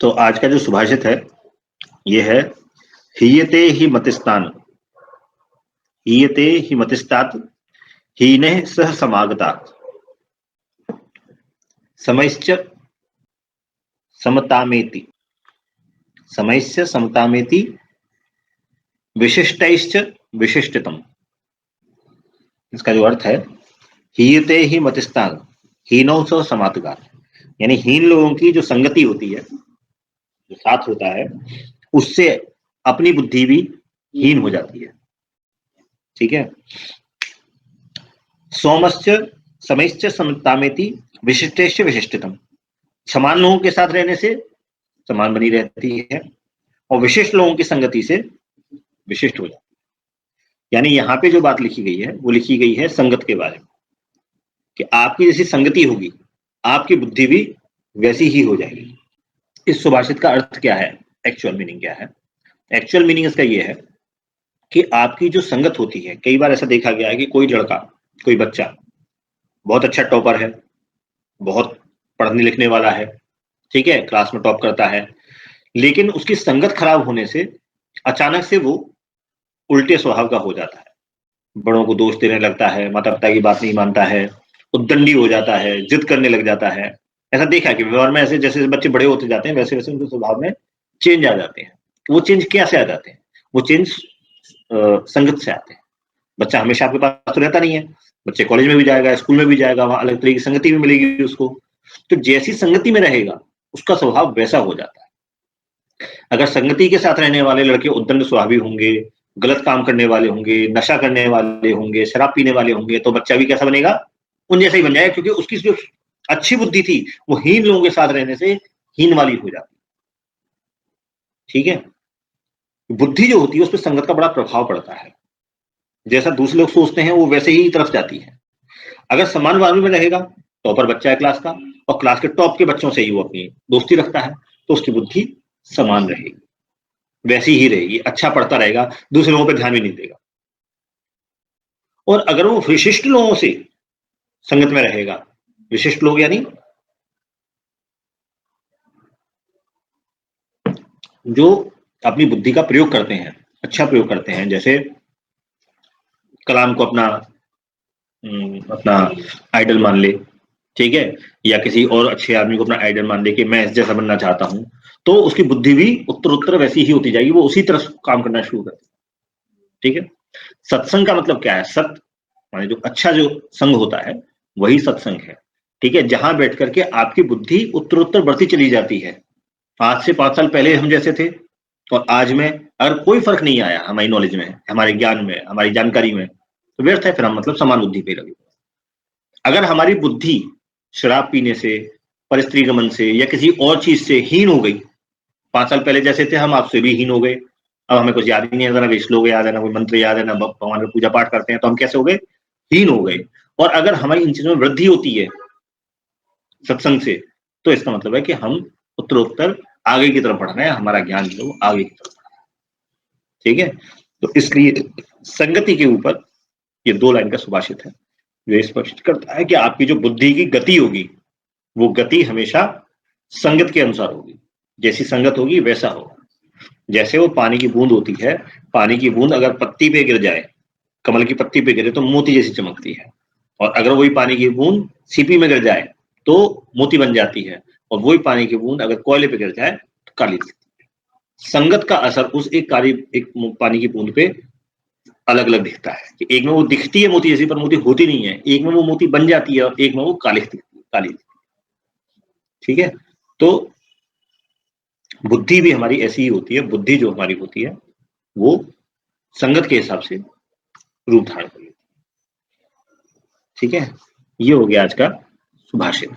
तो आज का जो सुभाषित है ये है हीयते ही मतिस्तान, हीयते ही मतिस्तात, हीने सह समागता, समयश्च समतामेति, समयस्य समतामेति, विशिष्टैश्च विशिष्टतम। इसका जो अर्थ है हीयते ही मतिस्तान, हीनौ सह समागता, यानी हीन लोगों की जो संगति होती है, जो साथ होता है, उससे अपनी बुद्धि भी हीन हो जाती है। ठीक है। सोमश्च समयश्च समतामेति, विशिष्टेश्च विशिष्टतम। समान लोगों के साथ रहने से समान बनी रहती है और विशिष्ट लोगों की संगति से विशिष्ट हो जाती है। यानी यहाँ पे जो बात लिखी गई है वो लिखी गई है संगत के बारे में, कि आपकी जैसी संगति होगी आपकी बुद्धि भी वैसी ही हो जाएगी। इस सुभाषित का अर्थ क्या है, एक्चुअल मीनिंग क्या है? एक्चुअल मीनिंग इसका ये है कि आपकी जो संगत होती है, कई बार ऐसा देखा गया है कि कोई लड़का, कोई बच्चा बहुत अच्छा टॉपर है, बहुत पढ़ने लिखने वाला है, ठीक है, क्लास में टॉप करता है, लेकिन उसकी संगत खराब होने से अचानक से वो उल्टे स्वभाव का हो जाता है, बड़ों को दोष देने लगता है, माता पिता की बात नहीं मानता है, उद्दंडी हो जाता है, जिद करने लग जाता है। ऐसा देखा है कि व्यवहार में ऐसे जैसे बच्चे बड़े होते जाते हैं वैसे वैसे उनके स्वभाव में चेंज आ जाते हैं। वो चेंज कैसे आ जाते हैं? वो चेंज संगत से आते हैं। बच्चा हमेशा आपके पास तो रहता नहीं है, बच्चे कॉलेज में भी जाएगा, स्कूल में भी जाएगा, वहां अलग तरह की संगति भी मिलेगी उसको। तो जैसी संगति में रहेगा उसका स्वभाव वैसा हो जाता है। अगर संगति के साथ रहने वाले लड़के उद्दंड स्वभावी होंगे, गलत काम करने वाले होंगे, नशा करने वाले होंगे, शराब पीने वाले होंगे, तो बच्चा भी कैसा बनेगा? उन जैसा ही बन जाएगा, क्योंकि उसकी जो अच्छी बुद्धि थी वो हीन लोगों के साथ रहने से हीन वाली हो जाती। ठीक है। बुद्धि जो होती है उस पर संगत का बड़ा प्रभाव पड़ता है, जैसा दूसरे लोग सोचते हैं वो वैसे ही तरफ जाती है। अगर समान वातावरण में रहेगा, टॉपर बच्चा है क्लास का और क्लास के टॉप के बच्चों से ही वो अपनी दोस्ती रखता है, तो उसकी बुद्धि समान रहेगी, वैसी ही रहेगी, अच्छा पढ़ता रहेगा, दूसरे लोगों पर ध्यान भी नहीं देगा। और अगर वो विशिष्ट लोगों से संगत में रहेगा, विशिष्ट लोग यानी जो अपनी बुद्धि का प्रयोग करते हैं, अच्छा प्रयोग करते हैं, जैसे कलाम को अपना अपना आइडल मान ले, ठीक है, या किसी और अच्छे आदमी को अपना आइडल मान ले कि मैं इस जैसा बनना चाहता हूं, तो उसकी बुद्धि भी उत्तर वैसी ही होती जाएगी, वो उसी तरह काम करना शुरू कर। ठीक है। सत्संग का मतलब क्या है? सत्य माने जो अच्छा जो संग होता है वही सत्संग है। ठीक है, जहां बैठ करके आपकी बुद्धि उत्तर बढ़ती चली जाती है। आज से 5 साल पहले हम जैसे थे और आज में अगर कोई फर्क नहीं आया हमारी नॉलेज में, हमारे ज्ञान में, हमारी जानकारी में, तो व्यर्थ है, फिर हम मतलब समान बुद्धि पे लगे। अगर हमारी बुद्धि शराब पीने से, परस्त्री गमन से या किसी और चीज से हीन हो गई, 5 साल पहले जैसे थे हम आपसे भी हीन हो गए, अब हमें कुछ याद ही नहीं है, ना कोई श्लोक याद है, ना कोई मंत्र याद है, ना भगवान का पूजा पाठ करते हैं, तो हम कैसे हो गए? हीन हो गए। और अगर हमारी इन चीजों में वृद्धि होती है सत्संग से, तो इसका मतलब है कि हम उत्तरोत्तर आगे की तरफ बढ़ रहे हैं, हमारा ज्ञान जो आगे की तरफ बढ़ रहा है। ठीक है। तो इसलिए संगति के ऊपर ये 2 लाइन का सुभाषित है जो स्पष्ट करता है कि आपकी जो बुद्धि की गति होगी वो गति हमेशा संगत के अनुसार होगी, जैसी संगत होगी वैसा होगा। जैसे वो पानी की बूंद होती है, पानी की बूंद अगर पत्ती पे गिर जाए, कमल की पत्ती पे गिरे तो मोती जैसी चमकती है, और अगर वही पानी की बूंद सीपी में गिर जाए तो मोती बन जाती है, और वही पानी की बूंद अगर कोयले पे गिर जाए तो काली दिखती है। संगत का असर उस एक पानी की बूंद पे अलग अलग दिखता है, कि एक में वो दिखती है मोती जैसी पर मोती होती नहीं है, एक में वो मोती बन जाती है और एक में वो काली दिखती है, काली दिखती है। ठीक है। तो बुद्धि भी हमारी ऐसी ही होती है, बुद्धि जो हमारी होती है वो संगत के हिसाब से रूप धारण कर लेती है। ठीक है, ये हो गया आज का सुभाषित।